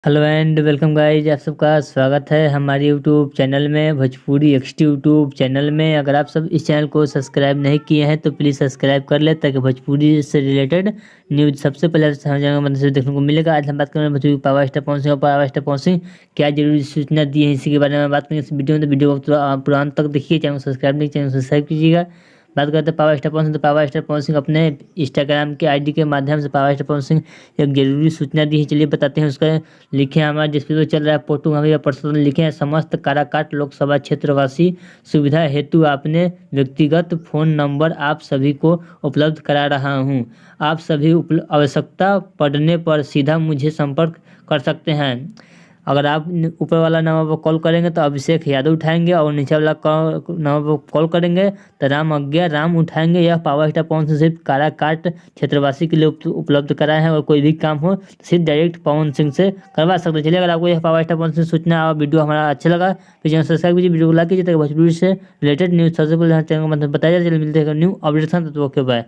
Hello and welcome guys, आप सबका स्वागत है हमारे यूट्यूब चैनल में भोजपुरी एक्सटी यूट्यूब चैनल में। अगर आप सब इस चैनल को सब्सक्राइब नहीं किए हैं तो प्लीज़ सब्सक्राइब कर ले ताकि भोजपुरी से रिलेटेड न्यूज़ सबसे पहले समझने मतलब से देखने को मिलेगा। आज हम बात करेंगे भोजपुरी पावर स्टार पवन सिंह और पावर स्टार पवन सिंह क्या जरूरी सूचना दी है, इसी के बारे में बात करेंगे इस वीडियो में। तो वीडियो को पूरा अंत तक देखिए, चैनल को सब्सक्राइब नहीं, चैनल को सब्सक्राइब कीजिएगा। बात करते हैं पावर स्टार पवन सिंह। तो पावर स्टार पवन सिंह अपने इंस्टाग्राम के आईडी के माध्यम से पावर स्टार पवन सिंह एक जरूरी सूचना दी है। चलिए बताते हैं उसका। लिखे हैं हमारा जिस पे चल रहा है फोटो हमें पर्सनल लिखे हैं, समस्त काराकाट लोकसभा क्षेत्रवासी सुविधा हेतु अपने व्यक्तिगत फ़ोन नंबर आप सभी को उपलब्ध करा रहा हूं। आप सभी आवश्यकता पड़ने पर सीधा मुझे संपर्क कर सकते हैं। अगर आप ऊपर वाला नंबर पर कॉल करेंगे तो अभिषेक यादव उठाएंगे और नीचे वाला नंबर पर कॉल करेंगे तो राम अज्ञा राम उठाएंगे। यह पावर स्टार पवन सिंह सिर्फ काराकाट क्षेत्रवासी के लिए उपलब्ध कराए हैं और कोई भी काम हो तो सिर्फ डायरेक्ट पवन सिंह से करवा सकते हैं। चलिए, अगर आपको यह पावर स्टार पवन सिंह सूचना और वीडियो हमारा अच्छा लगा तो चैनल सब्सक्राइब कीजिए, वीडियो को लाइक कीजिए ताकि भोजपुरी से रिलेटेड न्यूज़ सबसे पहले चैनल को मतलब बताया जाए। चलिए मिलते हैं न्यू अपडेट। तो ओके बाय।